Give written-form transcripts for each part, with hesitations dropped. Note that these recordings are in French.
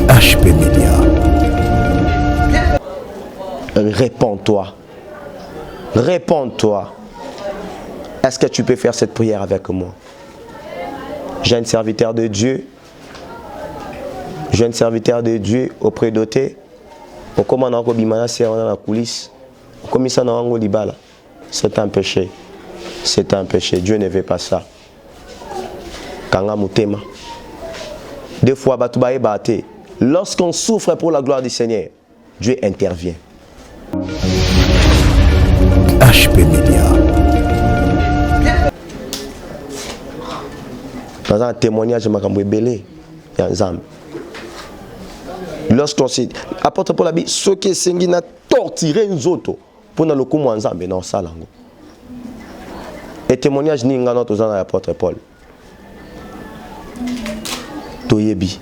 HP Media. Réponds-toi. Réponds-toi. Est-ce que tu peux faire cette prière avec moi? Jeune serviteur de Dieu. Jeune serviteur de Dieu auprès d'Oté. Au commandant Kobimana, c'est dans la coulisse. Au commissaire Nango Libala. C'est un péché. C'est un péché. Dieu ne veut pas ça. Kanga Mutema. Des fois, Batoubaye Bate. Lorsqu'on souffre pour la gloire du Seigneur, Dieu intervient. HP Media. Dans un témoignage de Makambo Belé, il y a un zam. Lorsqu'on s'est apporte pour la vie, ce qui est sengi na torturé nous autres pour nous le coup en zam, non ça lango. Et témoignage ni ngano to zana apôtre Paul. Toyebi.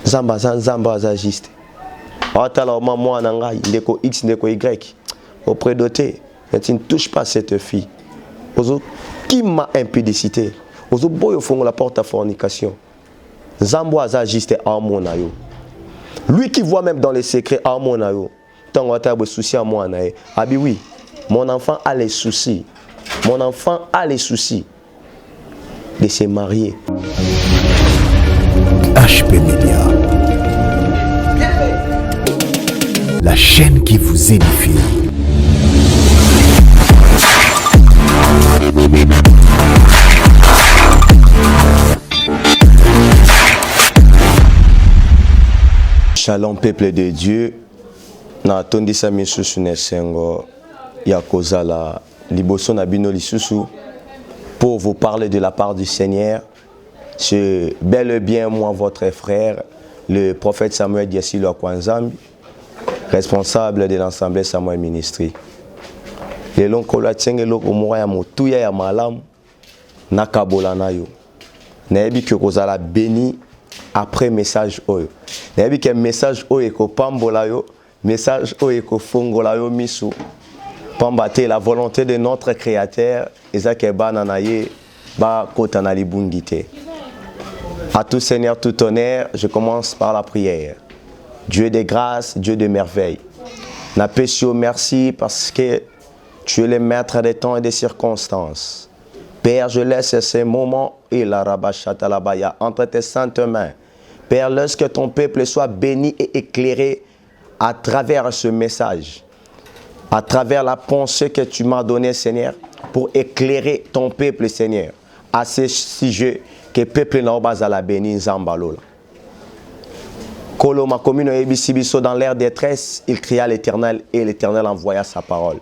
Zamba za juste. Atala maman nanga ndeko X ndeko Y auprès d'Oté. Mais tu ne touches pas cette fille. Qui m'a impudicité? Ozo boyo fongo la porte à fornication. Zambo aza juste à mon ayo. Lui qui voit même dans les secrets à mon ayo. Tant que tu as des soucis à moi nae. Abi oui, mon enfant a les soucis. Mon enfant a les soucis de se marier. HP Media. La chaîne qui vous édifie. Shalom peuple de Dieu. Na tondisa misusu nesengo ya kozala liboso na bino lisusu pour vous parler de la part du Seigneur. C'est bel et bien moi votre frère, le prophète Samuel Diasilo Kwanzambi, responsable de l'Assemblée Samuel Ministry. Le lonkola tsengelo komora ya motuya ya malamu nakabola nayo. Nayebi ke kozala béni après message oyo. Nayebi ke message oyo ko pambola yo, message oyo ko fongola yo misu. Pambate la volonté de notre créateur, ezake bana naye ba kota na libungite. À tout Seigneur, tout honneur, je commence par la prière. Dieu de grâce, Dieu de merveille. Napesio merci parce que tu es le maître des temps et des circonstances. Père, je laisse ces moments et la rabashatalabaya entre tes saintes mains. Père, lorsque ton peuple soit béni et éclairé à travers ce message, à travers la pensée que tu m'as donnée, Seigneur, pour éclairer ton peuple, Seigneur, à ce sujet que le peuple n'a pas à la béni, Zambalola. Kolo ma commune ebisibiso dans l'air détresse, il cria à l'Éternel et l'Éternel envoya sa parole.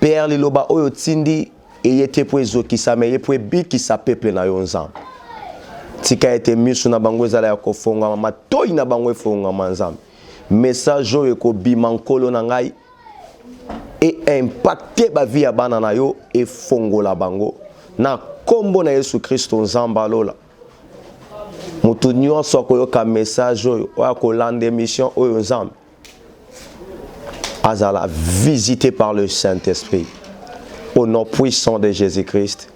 Père liloba oyo tindi et yete po ezoki sa me yepo biki sa peuple na yo nzambe. Tika ete misu na bango ezala ya kofonga matoi na bango efonga manzambe. Message oyo ko bimankolo na ngai et impacter ba vie ya bana na yo e fongola bango na kombo na Yesu Kristo nzambalola. Mutu nyonso akoyoka message oyo akolanda émission oyo nzambe azala visité par le Saint-Esprit au nom puissant de Jésus-Christ.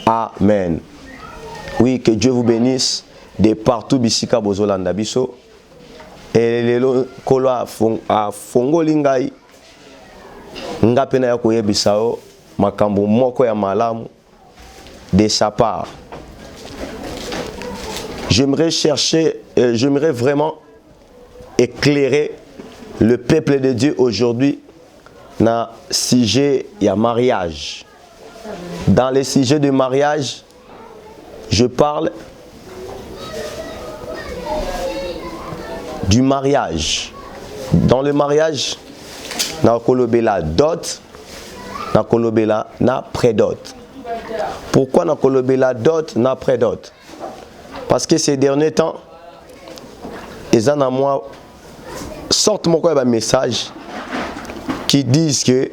Amen. Oui, que Dieu vous bénisse de partout bisika bozolanda biso. Et lelo kolo a fongoli ngai ngapena ya koyebisao makambo moko ya malamu de sa part. J'aimerais vraiment éclairer le peuple de Dieu aujourd'hui dans le sujet de mariage. Dans le sujet de mariage, je parle du mariage. Dans le mariage, na kolobela dot, na kolobela na prédot. Pourquoi na kolobela dot na prédot? Parce que ces derniers temps, ils ont à moi sortent mon un message qui disent que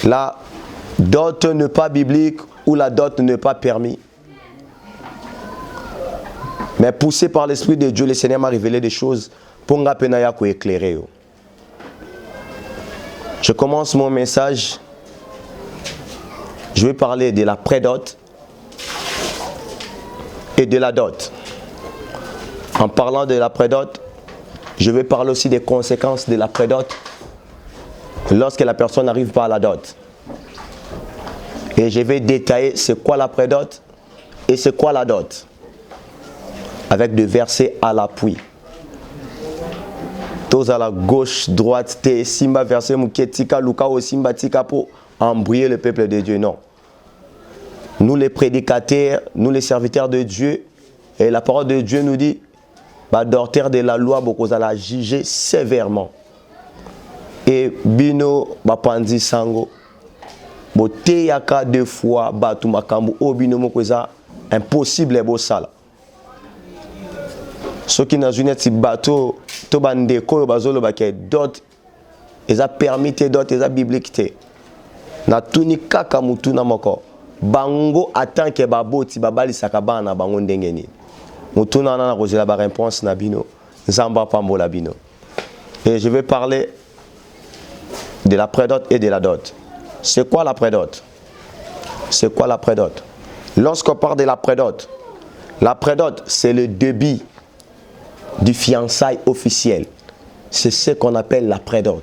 la dot n'est pas biblique ou la dot n'est pas permis. Mais poussé par l'Esprit de Dieu, le Seigneur m'a révélé des choses pour éclairer. Je commence mon message. Je vais parler de la prédot et de la dot. En parlant de la prédot, je vais parler aussi des conséquences de la prédot lorsque la personne n'arrive pas à la dot. Et je vais détailler c'est quoi la prédot et c'est quoi la dot, avec des versets à l'appui. Tous à la gauche, droite, te simba verset muketika luka o simba tika pour embrouiller le peuple de Dieu. Non. Nous les prédicateurs, nous les serviteurs de Dieu, et la parole de Dieu nous dit, docteur de la loi, beaucoup à la juger sévèrement. Et bino bapandi sango, bote yaka deux fois batu makambu o bino mokoza impossible bo sala. Ceux qui n'ont une petit bateau, to bande ko bazolo baké d'autres, ils a permis d'autres, ils a biblique. Na tuni kaka mutu na moko. Bango attend que baboti babali sakabana bango ndengeni. Mutu na na kozela ba réponse na bino. Nzamba pambola bino. Et je vais parler de la prédot et de la dot. C'est quoi la prédot? C'est quoi la prédot? Lorsqu'on parle de la prédot, c'est le début du fiançailles officiel. C'est ce qu'on appelle la prédot.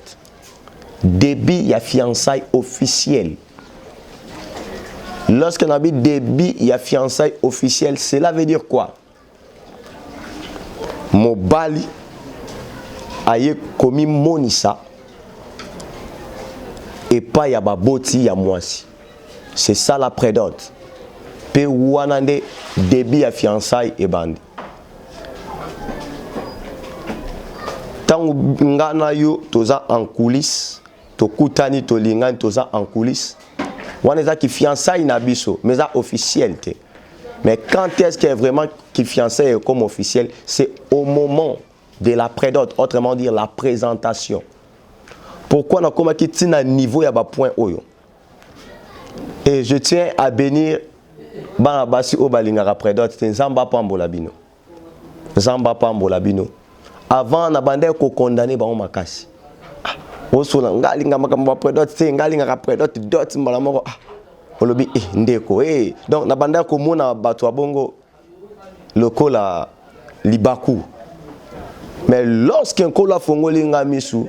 Début, il y a fiançailles officiel. Lorsqu'on a dit début, il y a fiançailles officiel, cela veut dire quoi? Mobali aye komi monisa et pas ya baboti ya mwasi. C'est ça la prédot. Pe wanande début ya fiançailles et bandi. Tant ngana yo toza en coulisses, to kutani to lingani toza en coulisses. Waneza qui fiançailles na biso, mais ça officiel te. Mais quand est-ce qu'il y a vraiment qui fiançailles comme officiel? C'est au moment de la prédot, autrement dire la présentation. Pourquoi on a comme qui tient à niveau ya ba point oyo. Et je tiens à bénir ba basi o balingara prédot, nzamba pambola bino. Nzamba pambola bino. Avant na bande ko condamner ba makasi. Osola ngalinga makamba prédot te ngalinga prédot dot mbala moko olobi ndeko donc na bande ko mona bato bongo lokola libaku. Mais lorsqu'un kola fongolinga misu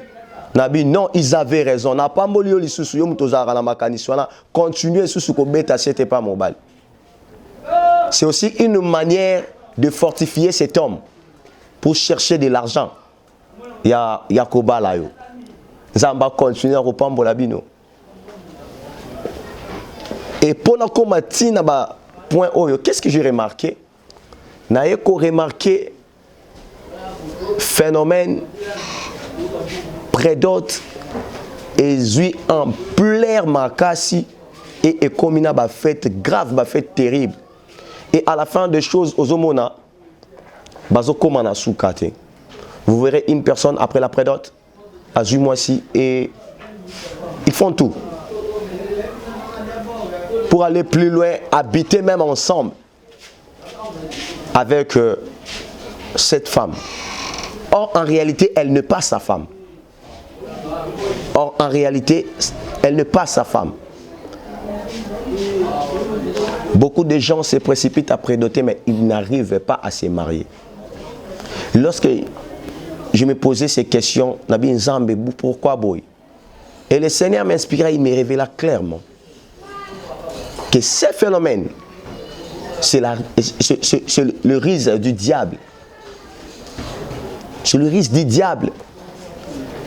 nabi non ils avaient raison na pamboli yo lisusu yo mutozara na makanisi wana continuer susu ko beta c'était pas mobile. C'est aussi une manière de fortifier cet homme pour chercher de l'argent. Ya Yakoba là yo. Zamba continue à reprendre la bino. Et pendant qu'on m'a dit na point oyo, qu'est-ce que j'ai remarqué? Na eko remarqué phénomène prédot et zui en plein makasi et komina ba fête grave, ba fête terrible. Et à la fin des choses aux omona bazo komana soukate. Vous verrez une personne après la prédot à Jumoisi et ils font tout pour aller plus loin, habiter même ensemble avec cette femme. Or en réalité elle n'est pas sa femme. Or en réalité elle n'est pas sa femme. Beaucoup de gens se précipitent à prédoter mais ils n'arrivent pas à se marier. Lorsque je me posais ces questions, Nabi Nzambe, pourquoi boy? Et le Seigneur m'inspirait, il me révéla clairement que ces phénomènes, c'est le risque du diable. C'est le risque du diable.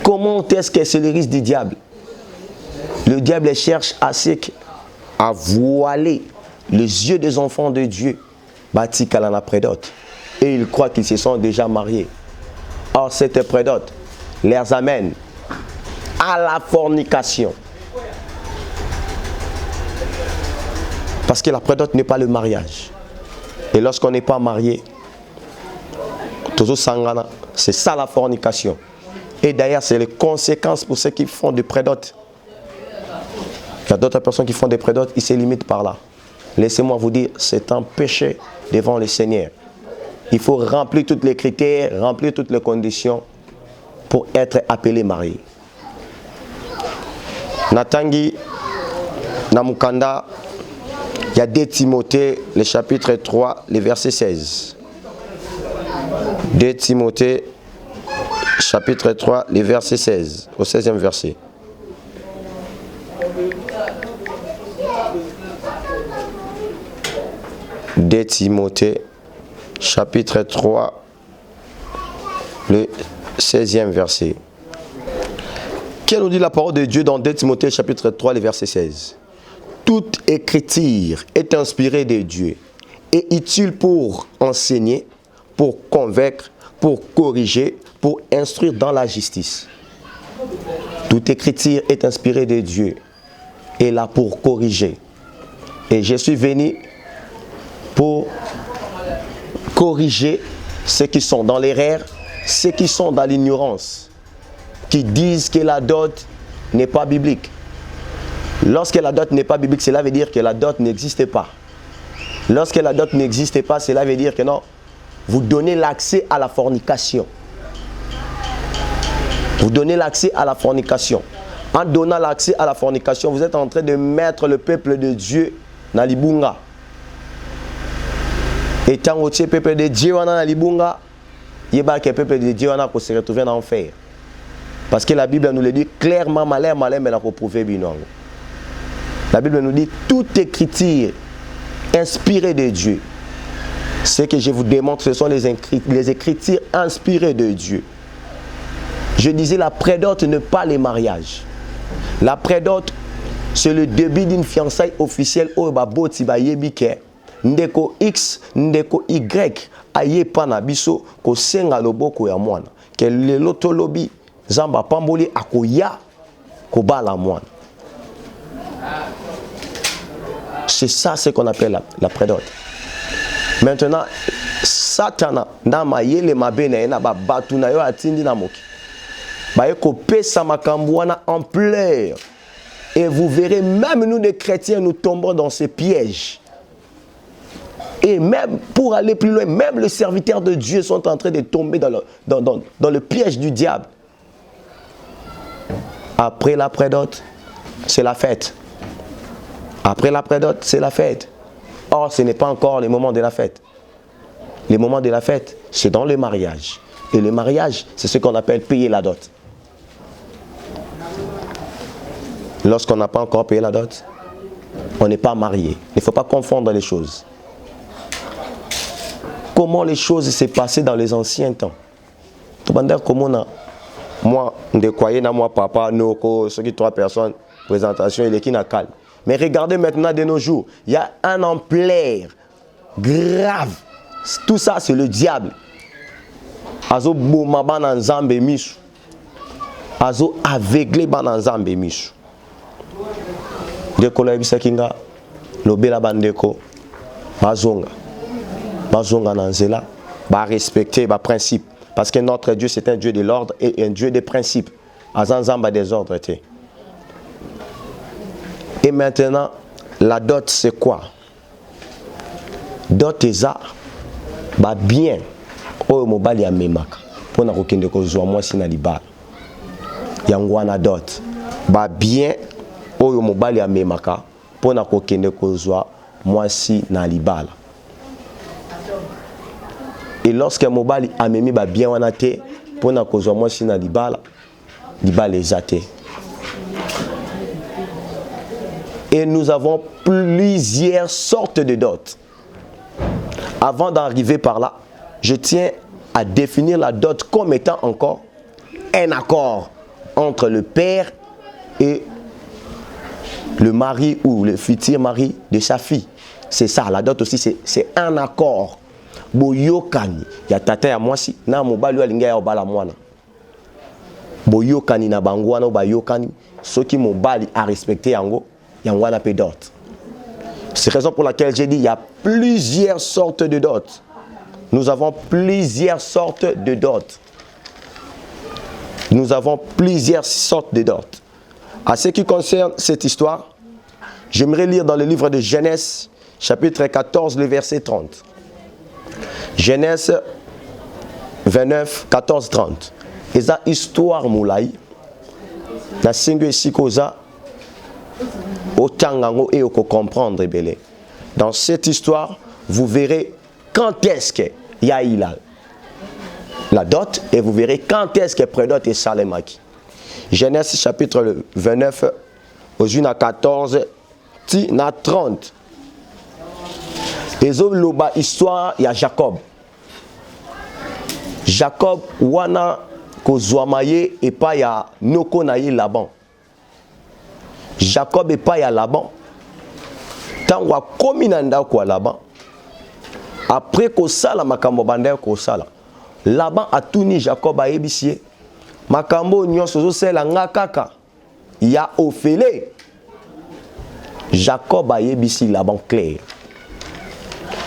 Comment est-ce que c'est le risque du diable? Le diable cherche à voiler les yeux des enfants de Dieu, bâti kalana prédot, et ils croient qu'ils se sont déjà mariés. Or, cette prédot les amène à la fornication. Parce que la prédot n'est pas le mariage. Et lorsqu'on n'est pas marié, c'est ça la fornication. Et d'ailleurs, c'est les conséquences pour ceux qui font des prédotes. Il y a d'autres personnes qui font des prédotes, ils se limitent par là. Laissez-moi vous dire, c'est un péché devant le Seigneur. Il faut remplir tous les critères, remplir toutes les conditions pour être appelé marié. Natangi Namukanda y a 2 Timothée, le chapitre 3, le verset 16. 2 Timothée, chapitre 3, le verset 16, au 16e verset. De Timothée, chapitre 3, le 16e verset. Qu'est-ce nous dit la parole de Dieu dans 2 Timothée, chapitre 3, le verset 16? Toute écriture est inspirée de Dieu et utile pour enseigner, pour convaincre, pour corriger, pour instruire dans la justice. Toute écriture est inspirée de Dieu et là pour corriger. Et je suis venu pour corriger ceux qui sont dans l'erreur, ceux qui sont dans l'ignorance, qui disent que la dot n'est pas biblique. Lorsque la dot n'est pas biblique, cela veut dire que la dot n'existe pas. Lorsque la dot n'existe pas, cela veut dire que non, vous donnez l'accès à la fornication. Vous donnez l'accès à la fornication. En donnant l'accès à la fornication, vous êtes en train de mettre le peuple de Dieu dans l'ibunga. Et tant que le peuple de Dieu est dans l'ibunga, il y a que le peuple de Dieu qui se retrouve dans l'enfer. Parce que la Bible nous le dit clairement, malin, mais la prouver bien. La Bible nous dit toute écriture inspirée de Dieu. Ce que je vous démontre, ce sont les écritures inspirées de Dieu. Je disais la prédote n'est pas les mariages. La prédote, c'est le début d'une fiançaille officielle au baboti ba yebike. Ndeko X, ndeko Y, aye pana biso ko senga loboko ya mwana. Que le lotolobi zamba pamboli akoya ko bala mwana. C'est ça ce qu'on appelle la prédote. Maintenant, Satan na mayele mabene na ba batu na yo atindi na moki. Ba yeko pesa makambu wana ampleur. Et vous verrez, même nous les chrétiens, nous tombons dans ce piège. Et même pour aller plus loin, même les serviteurs de Dieu sont en train de tomber dans le piège du diable. Après la prédote, c'est la fête. Après la prédote, c'est la fête. Or, ce n'est pas encore le moment de la fête. Le moment de la fête, c'est dans le mariage. Et le mariage, c'est ce qu'on appelle payer la dot. Lorsqu'on n'a pas encore payé la dot, on n'est pas marié. Il ne faut pas confondre les choses. Comment les choses s'est passées dans les anciens temps. Moi, je croyais dans moi, papa, Noko, ceux qui 3 personnes, présentation, il est qui n'a calme. Mais regardez maintenant de nos jours, il y a un ampleur grave. Tout ça, c'est le diable. Azo bouma banan zambe misu. Azo aveuglé banan zambe misu. Deko la ibisa kinga, lobela bandeko, bazonga. Bazonga nanzela, ba respecter ba principe. Parce que notre Dieu, c'est un Dieu de l'ordre et un Dieu des principes. Azanzamba des ordres. Et maintenant, la dot, c'est quoi? Dot est ça, bah bien, oh mobile ya memaka, pour na kokende ko zwa moi si na libala. Yangwana dot, bah bien, oh mobile ya memaka, pour na kokende ko zwa moi si na libala. Et lorsque mobile a memi bah bien wana te, pour na ko zwa moi si na libala, libala est athée. Et nous avons plusieurs sortes de dot. Avant d'arriver par là, je tiens à définir la dot comme étant encore un accord entre le père et le mari ou le futur mari de sa fille. C'est ça, la dot aussi, c'est un accord. Boyokani, ya tata ya mwasi, na mobali alinga ya obala mwana. Boyokani na bangwana ou bayokani, ceux qui mobali a respecté yango. Yangwana pe dot. C'est la raison pour laquelle j'ai dit il y a plusieurs sortes de dot. Nous avons plusieurs sortes de dot. Nous avons plusieurs sortes de dot. À ce qui concerne cette histoire, j'aimerais lire dans le livre de Genèse, chapitre 14, le verset 30. Genèse 29, 14, 30. Et ça, histoire moulay. La singue ici causa. Autant et au comprendre belé. Dans cette histoire, vous verrez quand est-ce qu'il y a eu la dot et vous verrez quand est-ce que prédote et salemaki. Genèse chapitre 29, aux 1 à 14, à 30. Et l'oba histoire, il y a Jacob. Jacob, wana kozwamaye et pas ya noko naye Laban. Jacob et pas ya Laban. Tant wa kominanda kwa Laban. Après ko sala makambo bande ko sala. Laban a tuni Jacob a ebisie. Makambo nyonso zo sela nga kaka. Ya ofele. Jacob a ebisi Laban clair.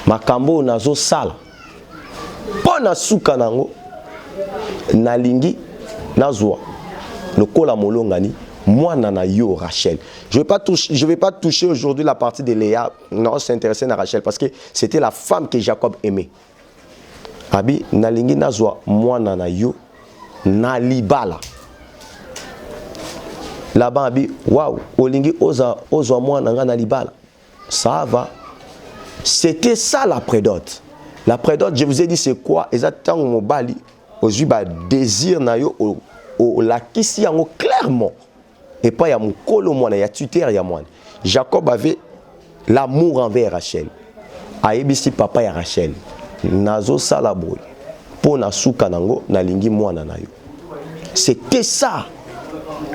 Makambo nazo sala. Pona suka nango. Nalingi nazwa. Lokola molongani. Moi nana yo Rachel. Je vais pas toucher aujourd'hui la partie de Léa. Non, s'intéresser à Rachel parce que c'était la femme que Jacob aimait. Abi nalingi nazwa moi nana yo nalibala. Là-bas abi waouh, olingi oza moi nanga nalibala. Ça va. C'était ça la prédote. La prédote, je vous ai dit c'est quoi? Exactement mon bali. Aujourd'hui ba désir na yo la kisi yango clairement. Et pas ya mon kolo mwana ya tuteur ya mwana. Jacob avait l'amour envers Rachel. Aebisi papa ya Rachel. Nazo salaboy. Pona suka nango nalingi mwana na yo. C'était ça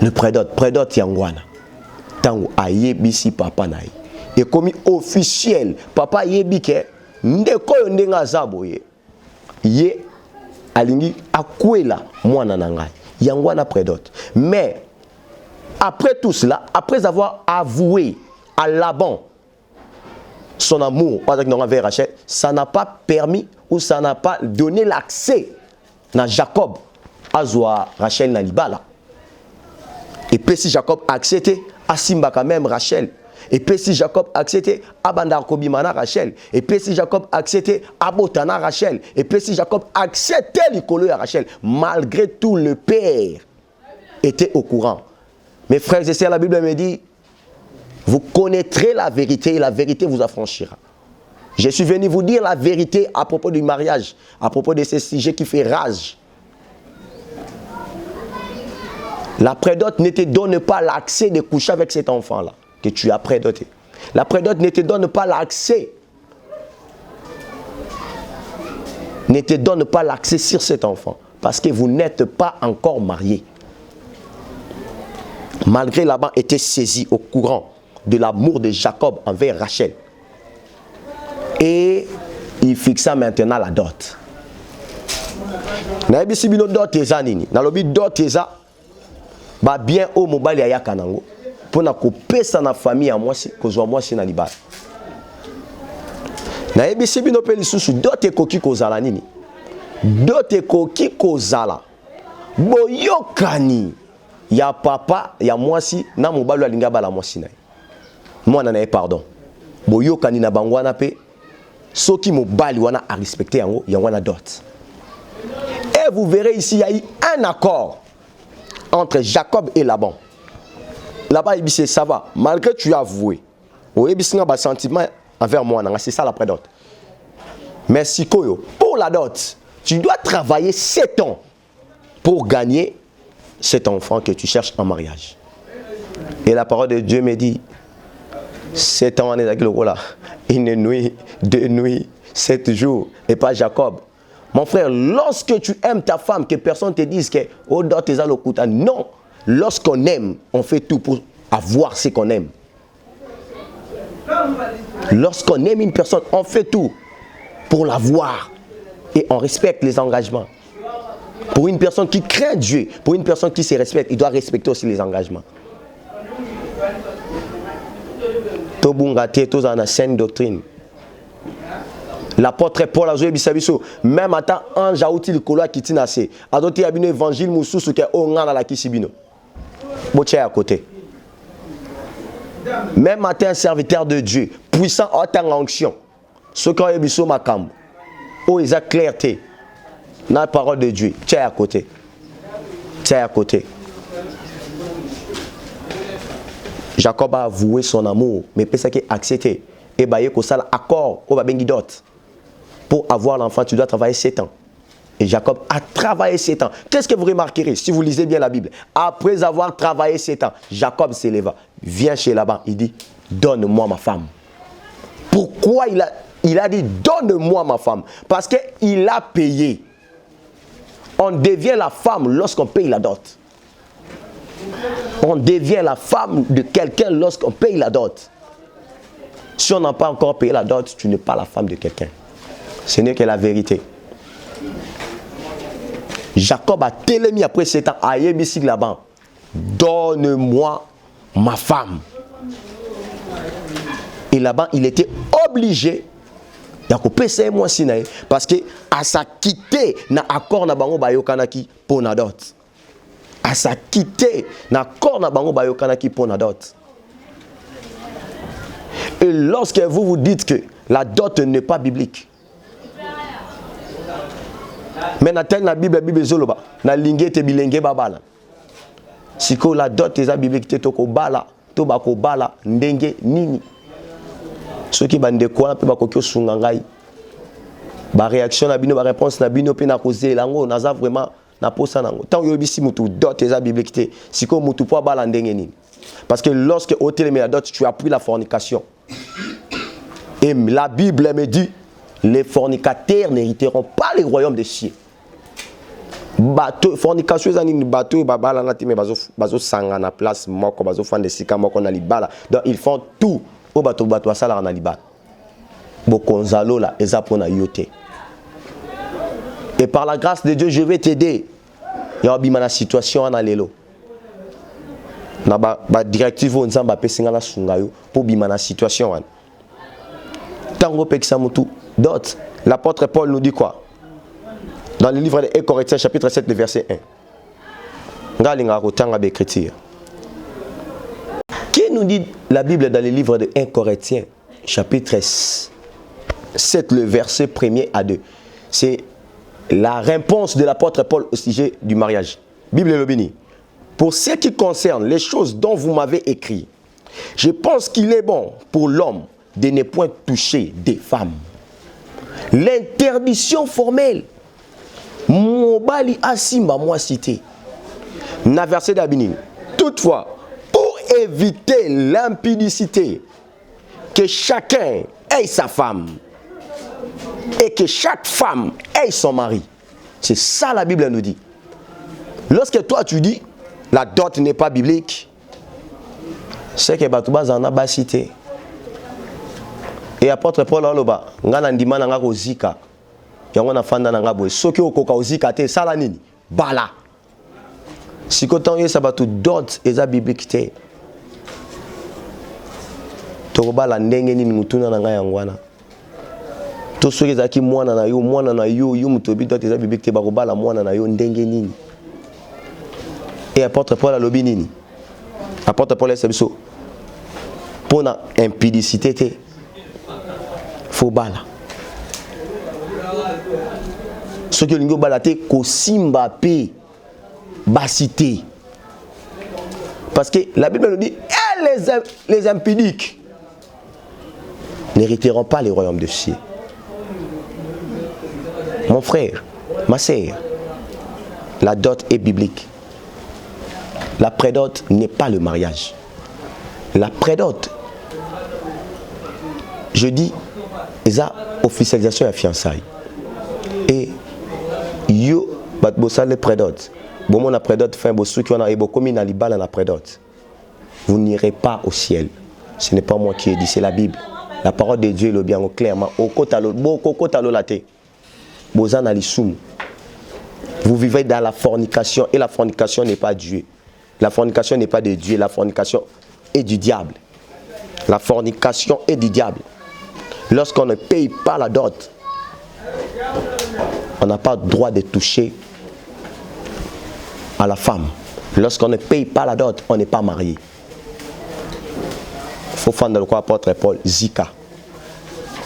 le prédote. Prédote yangwana. Tango aebisi papa na ye. Et comme officiel, papa yebi ke ndeko yo ndenga zaboye. Ye alingi akwela mwana na ngai. Yangwana prédote. Mais après tout cela, après avoir avoué à Laban son amour envers Rachel, ça n'a pas permis ou ça n'a pas donné l'accès à Jacob à Zoa Rachel Nalibala. Et puis si Jacob a accepté, à Simba quand même Rachel. Et puis si Jacob a accepté, à Bandar Kobimana Rachel. Et puis si Jacob a accepté, à Botana Rachel. Et puis si Jacob a accepté l'icolo à Rachel, malgré tout le père était au courant. Mes frères et sœurs, la Bible me dit, vous connaîtrez la vérité et la vérité vous affranchira. Je suis venu vous dire la vérité à propos du mariage, à propos de ce sujet qui fait rage. La prédote ne te donne pas l'accès de coucher avec cet enfant-là que tu as prédoté. La prédote ne te donne pas l'accès. Ne te donne pas l'accès sur cet enfant parce que vous n'êtes pas encore mariés. Malgré Laban était saisi au courant de l'amour de Jacob envers Rachel. Et il fixa maintenant la dot. Na ebisi bino dot eza nini? Na lobi dot eza ba bien o mobali ya kanango pona kopesa na famille ya mwasi kozwa mwasi na libala. Na ebisi bino pe lisusu dot ekoki kozala nini? Dot ekoki kozala boyokani ya papa ya mwasi na mobali alinga bala mwasi na. Mwana na pardon. Boyokani na bangwana pe soki mobali wana a respecté yango yangwana dot. Et vous verrez ici il y a eu un accord entre Jacob et Laban. Laban il dit ça va malgré tu as avoué. O ebisinga ba sentiment envers moi c'est ça la prédote. Mais sikoyo pour la dot, tu dois travailler 7 ans pour gagner cet enfant que tu cherches en mariage. Et la parole de Dieu me dit 7 ans, une nuit, 2 nuits, 7 jours, et pas Jacob. Mon frère, lorsque tu aimes ta femme, que personne te dise que oh, non, lorsqu'on aime, on fait tout pour avoir ce qu'on aime. Lorsqu'on aime une personne, on fait tout pour l'avoir et on respecte les engagements. Pour une personne qui craint Dieu, pour une personne qui se respecte, il doit respecter aussi les engagements. Tobungate, tous en saine doctrine. L'apôtre Paul a joué bisabiso. Même à temps, ange a outil le colo qui tient assez. A d'autres il y a un évangile moussou qui est au la kisibino. Botia à côté. Même matin, un serviteur de Dieu, puissant en tant qu'onction. Ce qui a biso makam. Oh, ils ont clarté. Dans la parole de Dieu. Tiens à côté. Tiens à côté. Jacob a avoué son amour, mais peut-être qu'il a accepté. et bah y a accord au babengi dot. Pour avoir l'enfant, tu dois travailler 7 ans. Et Jacob a travaillé 7 ans. Qu'est-ce que vous remarquerez si vous lisez bien la Bible? Après avoir travaillé 7 ans, Jacob s'éleva, vient chez Laban, il dit, donne-moi ma femme. Pourquoi il a dit, donne-moi ma femme? Parce qu'il a payé. On devient la femme lorsqu'on paye la dot. On devient la femme de quelqu'un lorsqu'on paye la dot. Si on n'a pas encore payé la dot, tu n'es pas la femme de quelqu'un. Ce n'est que la vérité. Jacob a télémi après 7 ans à Yébissi Laban. Donne-moi ma femme. Et Laban, il était obligé parce que à sa quitté na accord na bango bayokanaki pour na dot. À sa quitté na accord na bango bayokanaki pour na dot. Et lorsque vous dites que la dot n'est pas biblique, mais na tel na Bible zoloba na lingé te bilenge babala. Siko la dot est biblique te toko bala to bako bala ndenge nini. Ceux qui bande quoi pe bakokyo sungangai. Ba réaction na bino ba réponse na bino pe na causer lango naza vraiment na posa nango. Tant yo bisi mutu dot est biblique te. Siko mutu po bala ndenge nini. Parce que lorsque au télémé la dot tu as pris la fornication. Et la Bible me dit les fornicataires n'hériteront pas les royaumes des cieux. Bateau fornication za nini bateau babala na time bazo sanga na place moko bazo fande sika moko na libala. Donc ils font tout au bateau sala na libala. Bokonzalo la eza pona yote. Et par la grâce de Dieu je vais t'aider. Ya bima na situation na lelo. Na ba directive nzamba pesinga na sungayo pour bima na situation wana. Tango pekisa mutu dot. L'apôtre Paul nous dit quoi? Dans le livre de 1 Corinthiens chapitre 7 le verset 1. Ngalinga kotanga l'écriture. Qui nous dit la Bible dans le livre de 1 Corinthiens chapitre 7 le verset 1er à 2. C'est la réponse de l'apôtre Paul au sujet du mariage. Bible le béni. Pour ce qui concerne les choses dont vous m'avez écrit, je pense qu'il est bon pour l'homme de ne point toucher des femmes. L'interdiction formelle. Mobali asimba moi cité. Na verset d'Abini. Toutefois, pour éviter l'impudicité, que chacun ait sa femme et que chaque femme ait son mari. C'est ça la Bible nous dit. Lorsque toi tu dis la dot n'est pas biblique, c'est que Batouba zana ba cité. Et apôtre Paul aloba ngana ndima na ngako zika. Yango na fanda na ngabo soki okoka ozika te sala nini bala. Sikotan ye sabatu dot eza biblique te. To bala ndenge nini mutuna na ngaya ngwana. To soki ezaki mwana na yo yo mutobi dot eza biblique te ba bala mwana na yo ndenge nini. Et apôtre Paul alobi nini? Apôtre Paul esebiso pona impudicité te. Faut bala. Ce que l'ingénieur balate kosimba pe basité. Parce que la Bible nous dit les impudiques n'hériteront pas les royaumes de cieux. Mon frère, ma sœur, la dot est biblique. La prédot n'est pas le mariage. La prédot, je dis, c'est la officialisation et la fiançailles. Et yo bat bossale prédot. Bon mon prédot fin bossou qui on a ebokomi na libala na prédot. Vous n'irez pas au ciel. Ce n'est pas moi qui ai dit, c'est la Bible. La parole de Dieu le bien clairement au kotalo boko kotalo laté. Bozana lisum. Vous vivez dans la fornication et la fornication n'est pas Dieu. La fornication n'est pas de Dieu, la fornication est du diable. La fornication est du diable. Lorsqu'on ne paye pas la dot, on n'a pas le droit de toucher à la femme. Lorsqu'on ne paye pas la dot, on n'est pas marié. Il faut faire dans le quoi apôtre Paul, zika.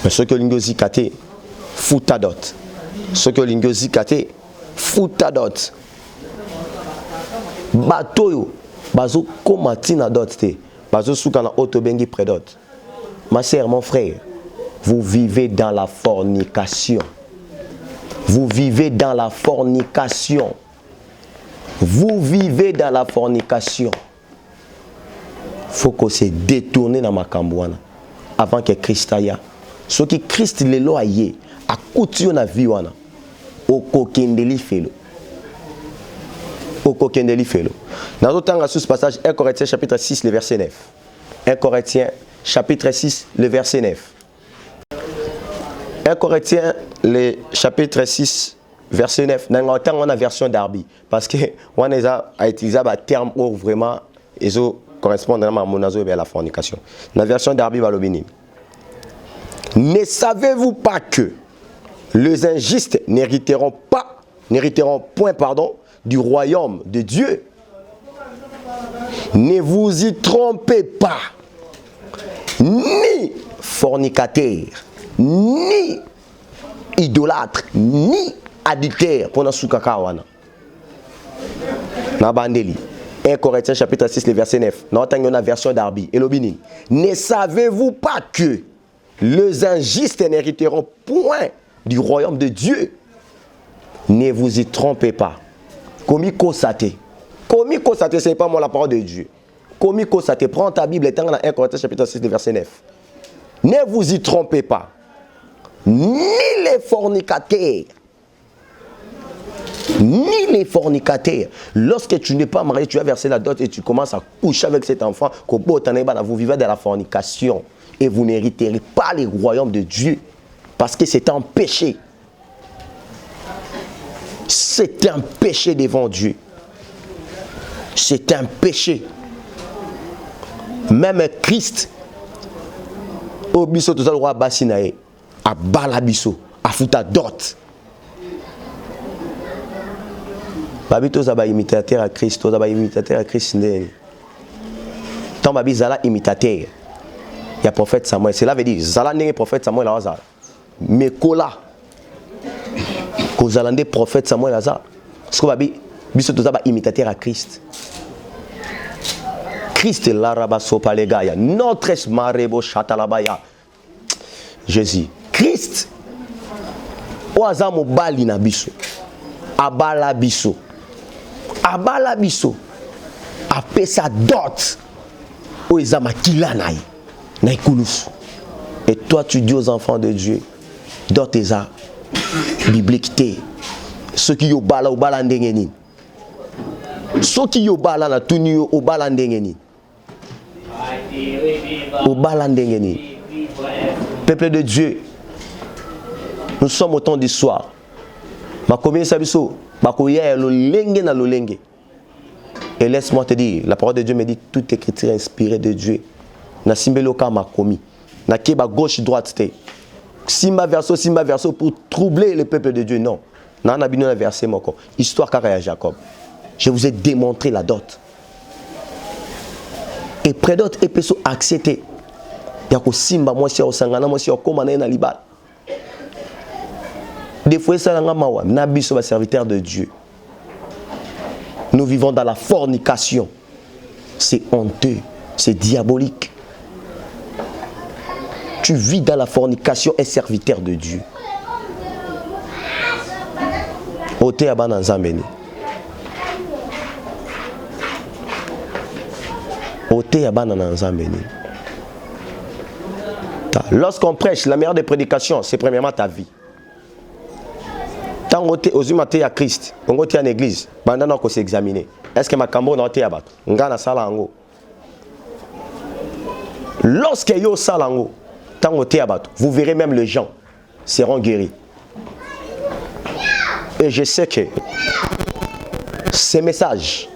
Mais ce que l'ingo zikate, fouta dot. Ce que l'ingo zikate, fouta dot. Bateau, bazo komatina dot te. Bazo souka na auto bengi prédot. Ma sœur, mon frère, vous vivez dans la fornication. Vous vivez dans la fornication. Vous vivez dans la fornication. Il faut qu'on se détourne dans ma cambouana avant que Christ aille. Ce qui Christ le loyer a coûté na vie wana. Okokendeli felo. Okokendeli felo. Dans d'autres sous ce passage 1 Corinthiens chapitre 6 le verset 9. 1 Corinthiens chapitre 6 le verset 9. 1 Corinthiens le chapitre 6 verset 9. Dans la version d'Arbi parce que on a utilisé un terme où vraiment ils correspondent à la fornication. Dans la version d'Arbi Balobini. Ne savez-vous pas que les injustes n'hériteront point du royaume de Dieu? Ne vous y trompez pas. Ni fornicateur, ni idolâtre, ni adultère pour na soukakawana. Na bandeli. 1 Corinthiens chapitre 6 le verset 9. Dans la version d'Arbi et l'Obinin. Ne savez-vous pas que les injustes n'hériteront point du royaume de Dieu? Ne vous y trompez pas. Komiko sate. Komiko sate, ce n'est pas moi la parole de Dieu. Komiko sate. Prends ta Bible et dans 1 Corinthiens chapitre 6 le verset 9. Ne vous y trompez pas. Ni les fornicateurs. Ni les fornicateurs. Lorsque tu n'es pas marié, tu as versé la dot et tu commences à coucher avec cet enfant, vous vivez de la fornication et vous n'hériterez pas le royaume de Dieu parce que c'est un péché. C'est un péché devant Dieu. C'est un péché. Même Christ, au biso tout ça le roi Bassinae, à Balabiso, à Fouta dot. Babi tous aba imitateur à Christ, tous aba imitateur à Christ né. Tant babi zala imitateur. Il y a prophète Samuel, cela veut dire zala n'est prophète Samuel Azar. Mais kola kozalande prophète Samuel Azar. Ce que babi biso tous aba imitateur à Christ. Christ l'araba sopalegaya, notre esmarebo chatalabaya. Jésus, Christ oaza mobali na biso. Abala biso. Abala biso. Apesa dot. Oeza makila naï. Naïkoulous. Et toi tu dis aux enfants de Dieu, dot eza biblique te. Ceux qui yo bala ou bala ndengeni. Ceux qui yo bala na tuni yo ou bala ndengeni. Ou bala ndengeni. Peuple de Dieu, nous sommes au temps du soir. Et laisse-moi te dire, la parole de Dieu me dit, toute écriture inspirée de Dieu. Na simbeloka ma commis. Na keba gauche droite te. Simba verso pour troubler le peuple de Dieu. Non. Na nabino na verset moko. Histoire kaka Jacob. Je vous ai démontré la dot. Et près d'autres épeso accepté. Yako simba moi si osangana moi si okomana na libal. Des fois, ça Nabiso va serviteur de Dieu. Nous vivons dans la fornication. C'est honteux, c'est diabolique. Tu vis dans la fornication et serviteur de Dieu. Ote abana nzambeni. Ote abana nzambeni. Lorsqu'on prêche, la meilleure des prédications, c'est premièrement ta vie. Tant que tu es à Christ, quand tu es en église, pendant que tu examiner, est-ce que ma cambo n'a été abattu? Ngana salango. Lorsque yo salango, tant que tu es abattu, vous verrez même les gens seront guéris. Et je sais que ce message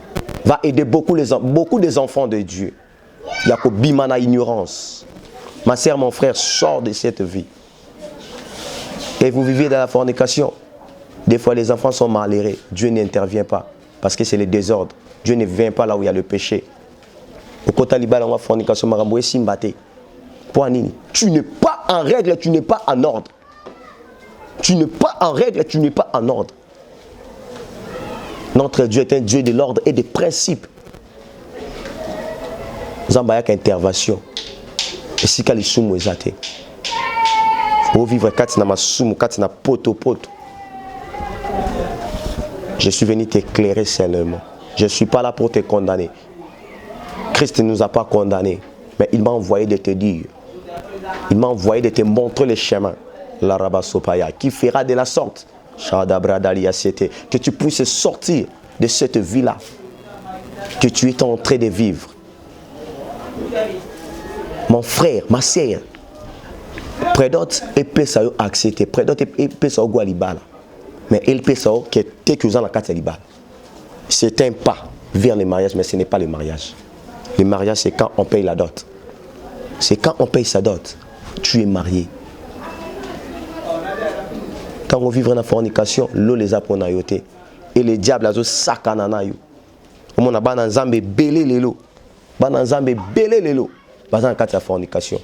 va aider beaucoup des enfants de Dieu. Il y a que bimana ignorance. Ma sœur, mon frère, sort de cette vie. Et vous vivez dans la fornication. Des fois, les enfants sont malheureux. Dieu n'intervient pas. Parce que c'est le désordre. Dieu ne vient pas là où il y a le péché. Au côté de la fornication, tu n'es pas en règle, tu n'es pas en ordre. Tu n'es pas en règle, tu n'es pas en ordre. Notre Dieu est un Dieu de l'ordre et des principes. Zambayak intervention. esika lisumu ezate. Pour vivre kati na masumu, kati na poto. Je suis venu t'éclairer seulement. Je ne suis pas là pour te condamner. Christ ne nous a pas condamnés, mais il m'a envoyé de te dire. Il m'a envoyé de te montrer le chemin. La Rabasopaya, qui fera de la sorte que tu puisses sortir de cette vie-là que tu es en train de vivre. Mon frère, ma sœur, près d'autres, ils peuvent accepter. Près d'autres, ils peuvent au Gualibala. Mais ils peuvent que tu es la carte Libala. C'est un pas vers le mariage, mais ce n'est pas le mariage. Le mariage, c'est quand on paye la dot. C'est quand on paye sa dot. Tu es marié. Quand on vit dans la fornication, l'eau les a pour naïoté. Et le diable a zo sakana naïo. On a ban nzambe belé lelo. Ban nzambe belé lelo. Bazan dans la fornication.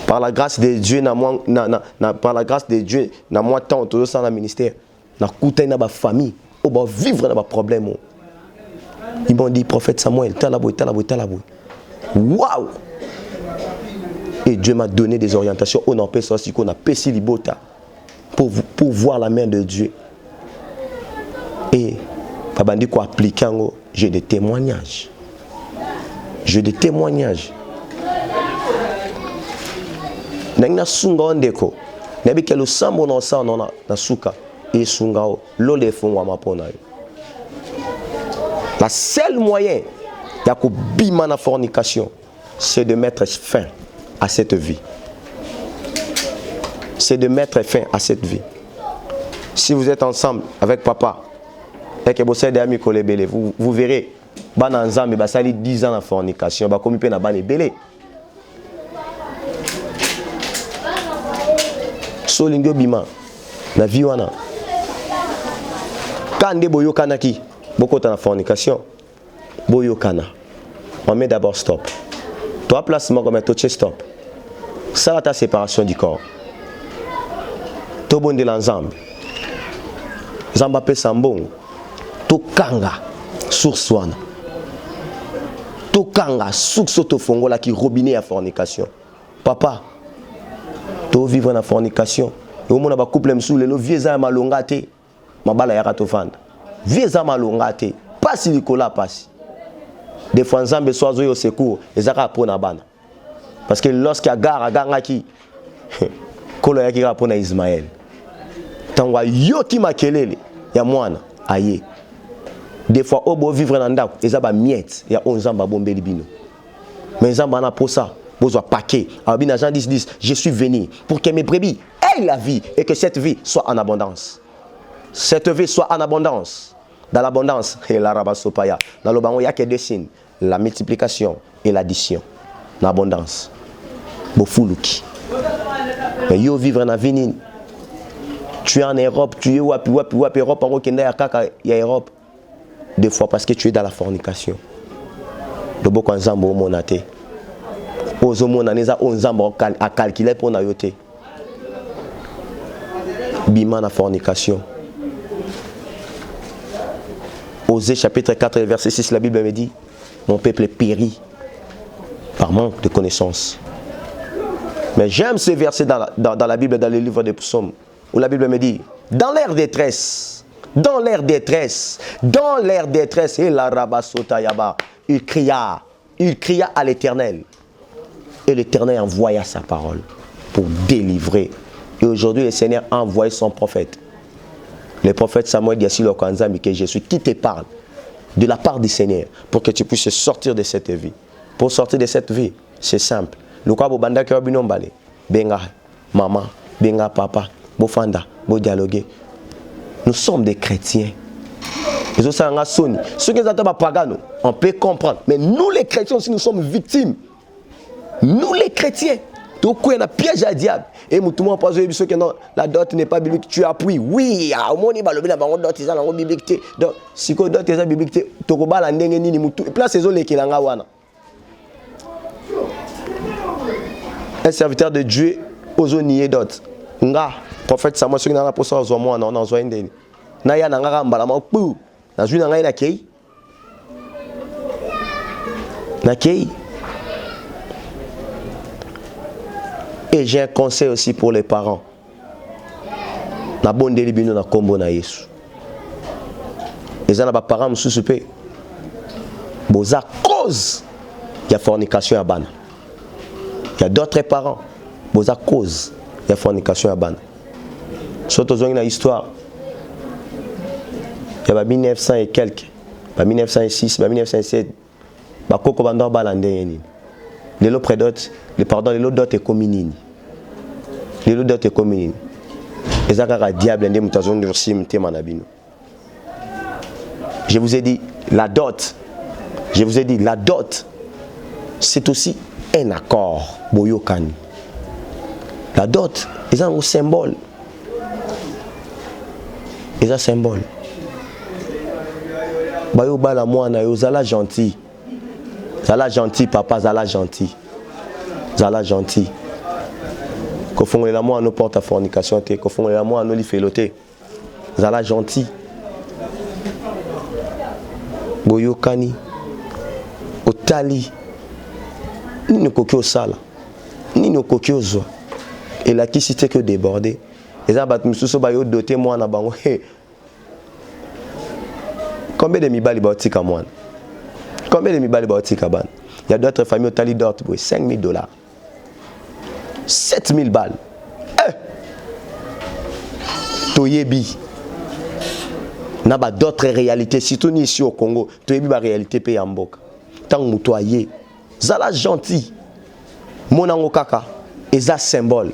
Par la grâce de Dieu, par la grâce de Dieu, na moi temps tout ça dans ministère, na coûter na ba famille, on va vivre dans ba problème. Ils m'ont dit prophète Samuel, talaboy. Waouh! Et Dieu m'a donné des orientations. On en peut aussi qu'on a péci libota pour voir la main de Dieu. Et Babandi ko appliquer j'ai des témoignages. Nangna sunga ondeko. Nabi kelo sambo na sa na suka et sunga o lo le fungwa mapona yo. La seule moyen ya ko bima na fornication, c'est de mettre fin à cette vie. C'est de mettre fin à cette vie. Si vous êtes ensemble avec papa et que vous êtes des amis kolebele, vous verrez bana nzambe basali 10 ans en fornication, ba komi pe na bana belé. Solingyo bima na vie wana. Kande boyokana ki bokota na fornication. Boyokana. On met d'abord stop. Toi place moi comme toi stop. Ça la ta séparation du corps. To bonde l'ensemble. Zamba pe sambong. To kanga source wana. To kanga source to fongola ki robinet à fornication. Papa to vivre dans la fornication. Et au monde ba couple msou le vieux za malonga te. Mabala ya to fanda. Vieux za malonga te. Pas si Nicolas passe. Des fois nzambe soazo yo secours ezaka pona bana. Parce que lorsqu'il y a ganga ki kolo ya ki rapona Ismaël. Tangwa yo ki makelele ya mwana aye. Des fois obo vivre dans ndako ezaba miette ya onzamba bombeli bino. Mais nzamba na pour ça. Besoin paquet. Abina Jean 10, je suis venu pour que mes brebis aient la vie et que cette vie soit en abondance. Cette vie soit en abondance. Dans l'abondance, et la rabasopaya. Dans le bango, il n'y a que deux signes. La multiplication et l'addition. L'abondance. Bofuluki. Mais yo vivre en avenir. Tu es en Europe, tu es wap Europe, en Okenda, il y a Europe. Des fois parce que tu es dans la fornication. Le boko nzambo monate. Ozomona neza onzamba a calculer pour na yote. Bima na fornication. Osée chapitre 4 verset 6 la Bible me dit mon peuple périt par manque de connaissance. Mais j'aime ce verset dans la Bible, dans le livre des psaumes où la Bible me dit dans leur détresse, et la rabasota yaba, il cria à l'Éternel. Et l'Éternel envoya sa parole pour délivrer. Et aujourd'hui, le Seigneur a envoyé son prophète. Le prophète Samuel dit ainsi que je suis qui te parle de la part du Seigneur pour que tu puisses sortir de cette vie. Pour sortir de cette vie, c'est simple. Benga maman, benga papa, bofanda, bo dialoguer. Nous sommes des chrétiens. Ceux qui sont pagano, on peut comprendre. Mais nous les chrétiens aussi, nous sommes victimes. Nous les chrétiens, tout coup il y a un piège à diable. Et tout le monde pense que la dot n'est pas biblique, tu appuies. Oui, au monde il va le dot ils ont biblique. Donc si que dot est biblique, tu vas la ndenge nini mutu. Place ces les kilanga wana. Un serviteur de Dieu ozo nier dot. Nga prophète Samuel soki na poso zo mo na zo ndeni. Na ya na nga mbala ma pu. Na zwi na nga na kei. Na kei. Et j'ai un conseil aussi pour les parents. Na bondeli bino na kombo na Yesu. Ezana ba parents mususu pe. Boza cause il y a fornication à bana. Il y a d'autres parents. Boza cause il y a fornication à bana. Surtout dans une histoire. Il y a 1900 et quelques. 1906, 1907. Bakoko bandor balande yeni. Les lots prédotes, les pardon, les lots d'autres et communines. Les lots d'autres et communines. Les akara diable ende mutazon nursi mte manabino. Je vous ai dit la dot. Je vous ai dit la dot. C'est aussi un accord boyokani. La dot est un symbole. C'est un symbole. Bayo bala mwana yo zala gentil. Zala gentil papa, zala gentil. Zala gentil. Ko fongolela mwana no porte à fornication te, ko fongolela mwana no li felote. Zala gentil. Boyokani otali ni koki osala ni koki ozwa et la qui c'était que débordé et ça bat mususu ba yo doté mwana bango hey. Combien de mibali ba otika mwana, combien de mibali ba otika ban. Il y a d'autres familles otali d'autres boy $5,000 7,000 balles toyebi na ba d'autres réalités surtout ici au Congo toyebi ba réalité pe ya mboka tant mutoyer zala gentil monango kaka eza symbole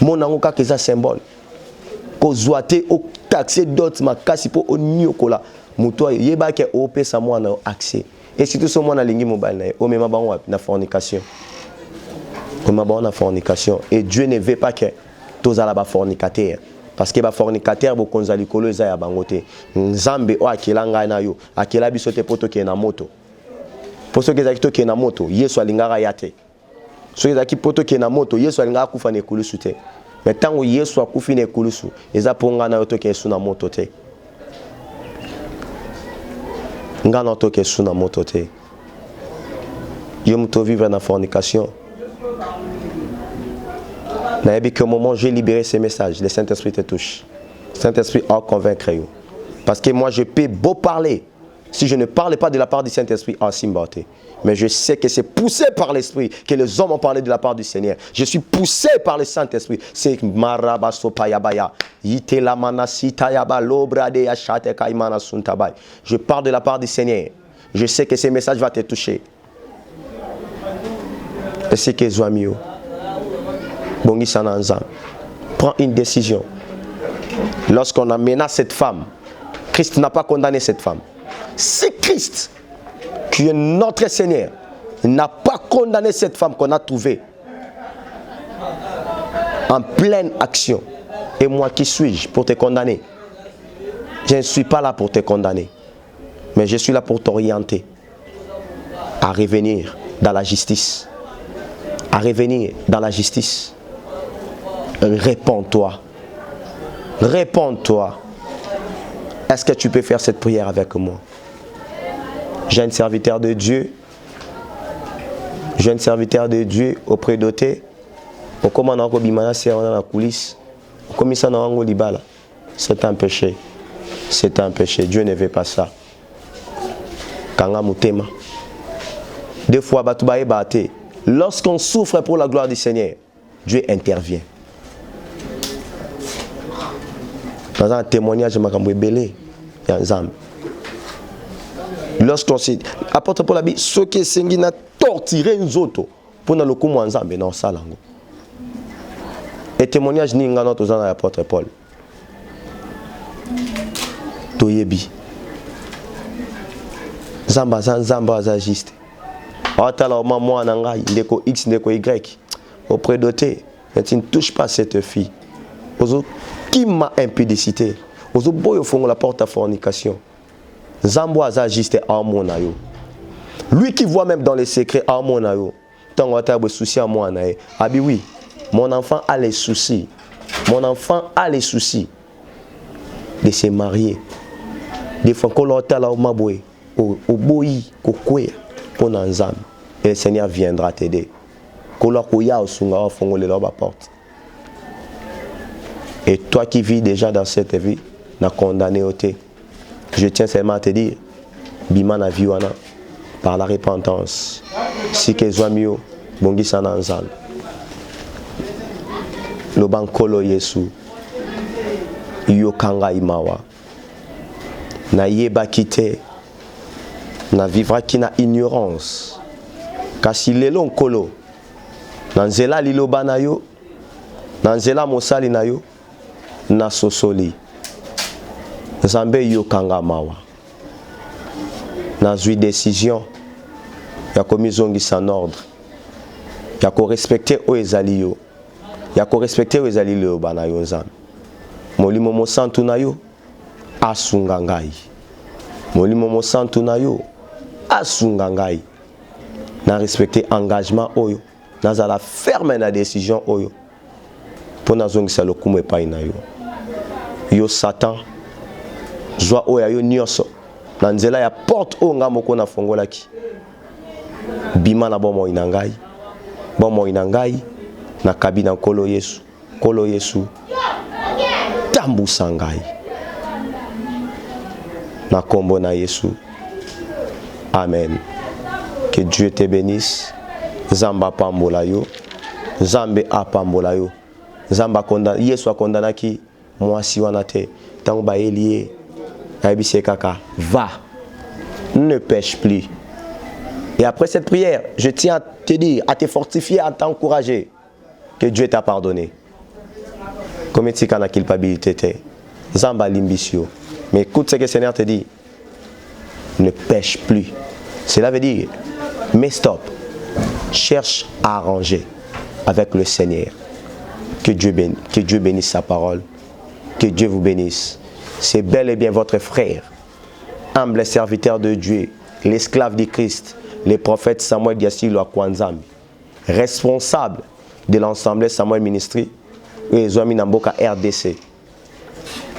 monango kaka eza symbole ko zoate o taxer d'autres makasi po oniokola mutoyer yeba ke o pesa mwana accès et surtout so mwana lingi mobile na o mema bango na fornication o mema bango na fornication et Dieu ne veut pas que tozala ba fornicateur. Parce que les fornicateurs bo konza likolo eza ya bangote. Nzambe o akela ngai na yo, akela biso te poto ke na moto. Poso ke zakito ke na moto, Yesu alingara yate. So ke zakito poto ke na moto, Yesu alingara kufa ne kulusu te. Mais tango Yesu akufi ne kulusu, eza ponga na yo to ke Yesu na moto te. Ngana to ke Yesu na moto te. Yo muto vivre na fornication. Mais qu'au moment où j'ai libéré ces messages, le Saint-Esprit te touche. Le Saint-Esprit a convaincu. Parce que moi, je peux beau parler. Si je ne parle pas de la part du Saint-Esprit, en Simbaté. Mais je sais que c'est poussé par l'Esprit que les hommes ont parlé de la part du Seigneur. Je suis poussé par le Saint-Esprit. C'est Marabaso Payabaya. Je parle de la part du Seigneur. Je sais que ces messages vont te toucher. Et c'est que Zoamio. Prends une décision. Lorsqu'on a menacé cette femme, Christ n'a pas condamné cette femme. Si Christ, qui est notre Seigneur, n'a pas condamné cette femme qu'on a trouvée en pleine action, et moi qui suis-je pour te condamner? Je ne suis pas là pour te condamner, mais je suis là pour t'orienter à revenir dans la justice. À revenir dans la justice. Réponds-toi. Réponds-toi. Est-ce que tu peux faire cette prière avec moi? J'ai un serviteur de Dieu. J'ai un serviteur de Dieu auprès d'Oté. Au commandant Kobimana, c'est dans la coulisse. Au commissaire Libala. C'est un péché. C'est un péché. Dieu ne veut pas ça. Kanga Mutema. Des fois, Batoubaye Bate. Lorsqu'on souffre pour la gloire du Seigneur, Dieu intervient. Dans un témoignage de Makambo Belé, il y a un zam. Lorsqu'on s'est apporte pour la Bible, ce qui est sengi na torturé nous autres pour le coup moins zam, non ça lango. Et témoignage ni ngana to zana apôtre Paul. Toyebi. Zamba za juste. Atala moi nanga ndeko X ndeko Y auprès de thé. Mais tu ne touches pas cette fille. Qui m'a impudicité? Ozo boyo fongo la porte à fornication. Zambo aza juste à monayo. Lui qui voit même dans les secrets à monayo. Tant on a des soucis à moi nae. Abi oui, mon enfant a les soucis. Mon enfant a les soucis de se marier. Des fois qu'on l'a la au maboy, au boyi, au kwe, pour nanzam. Et le Seigneur viendra t'aider. Et toi qui vis déjà dans cette vie, n'a condamné au thé. Je tiens seulement à te dire, bima na vie wana par la repentance. Si que zwamio bongi sana nzal. Lo bankolo Yesu yo kanga imawa. Na yeba kite na vivra ki na ignorance. Kasi lelo nkolo na nzela liloba na yo, na nzela mosali na yo, na sosoli. Nzambe yo kanga mawa. Na zui décision ya komizongi sans ordre. Ya ko respecter o ezali yo. Ya ko respecter o ezali le bana yo nzambe. Molimo mo santu na yo asunga ngai. Molimo mo santu na yo asunga ngai. Na respecter engagement oyo. Na zala ferme na décision oyo. Pour na zongi sa lokumu epai na yo. Yo Satan zwa oya yo nyonso na nzela ya porte o nga moko na fongolaki. Bima na bomo inangai. Bomo inangai na kabina nkolo Yesu. Nkolo Yesu tambusa ngai. Na kombo na Yesu. Amen. Que Dieu te bénisse. Zamba pambola yo. Zambe apambola yo. Zamba konda Yesu akondanaki mwasi wana te. Tango ba elie aibise kaka va. Ne pêche plus. Et après cette prière, je tiens à te dire, à te fortifier, à t'encourager que Dieu t'a pardonné. Comme tu as la culpabilité, Zamba limbisio. Mais écoute ce que le Seigneur te dit. Ne pêche plus. Cela veut dire, mais stop. Cherche à arranger avec le Seigneur. Que Dieu bénisse sa parole. Que Dieu vous bénisse. C'est bel et bien votre frère, humble serviteur de Dieu, l'esclave du Christ, le prophète Samuel Diasilo Akwanzambi, responsable de l'Assemblée Samuel Ministry et Zoami Namboka RDC.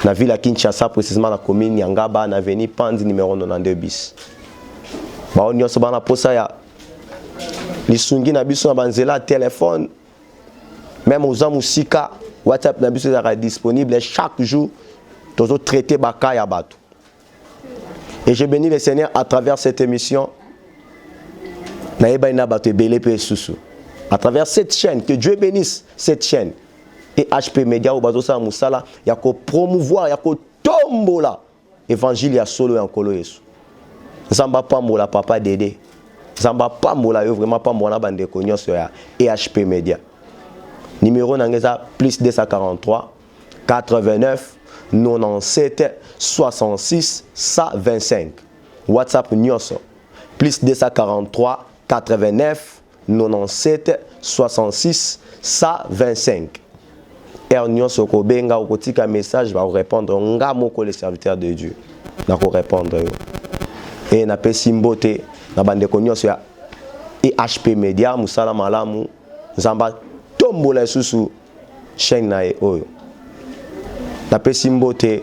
Na ville à Kinshasa, précisément la commune Yangaba, na veni Pandi numéro 92 bis. Ba onyo so bana posa ya lisungi na biso na banzela téléphone, même aux hommes musika WhatsApp na biso sera disponible chaque jour. Toujours traiter baka ya bato. Et je bénis le Seigneur à travers cette émission. À travers cette chaîne, que Dieu bénisse cette chaîne. Et HP Media ou Bazosa Moussala, il y a qu'à promouvoir, il y a qu'à tombola. Évangile ya solo et en kolo Yesu. Zamba pambola papa Dédé. Zamba pambola yo vraiment pambola bande konyo sur et HP Media. Numéro nangeza plus 243 89 97 66 125. WhatsApp Nyonso plus 243 89 97 66 125. Er Nyonso ko benga ou kotika message va répondre nga moko le serviteur de Dieu. Na ko répondre yo. Et na pe simbote na bande ko Nyonso ya HP Media musala malamu zamba tombola susu chaîne na e oyo. La Pessimbote,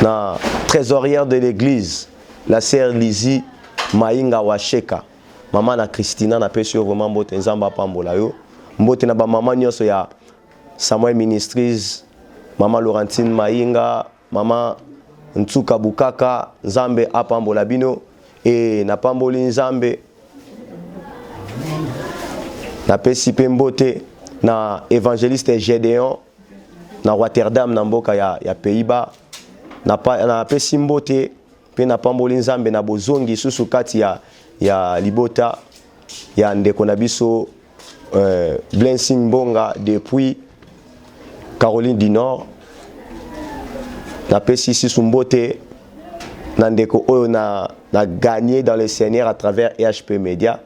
la trésorière de l'église, la sœur Lizzie Mainga Washeka, maman na Christina na pesio vraiment mbote nzamba pambola yo, mbote na ba maman nyonso ya Samuel Ministries, maman Laurentine Mainga, maman Ntsuka Bukaka, Nzambe apambola bino et na pamboli Nzambe na pesipe mbote na évangéliste Gédéon na Rotterdam na mboka ya Pays-Bas na pesi mbote pe na pamboli Nzambe na bozongi susu kati ya libota ya ndeko na biso Blessing Bonga depuis Caroline du Nord. Na pesi susu mbote na ndeko oyo na gagné dans le Seigneur à travers EHP Media.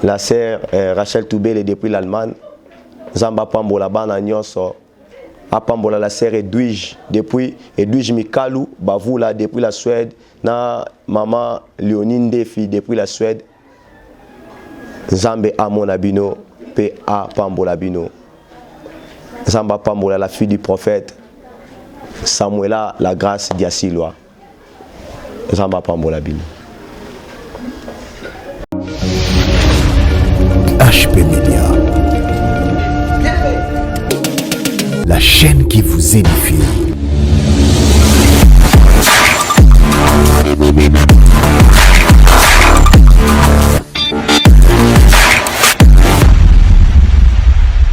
La sœur Rachel Toubele depuis l'Allemagne. Zamba pambola bana nyonso. Apambola la sœur Edwige depuis Edwige Mikalu Bavula depuis la Suède. Na maman Léonine Defi depuis la Suède. Zambe Amonabino P A pambola bino. Zamba pambola la fille du prophète Samuela la grâce Diasiloa. Zamba pambola bino. La chaîne qui vous édifie.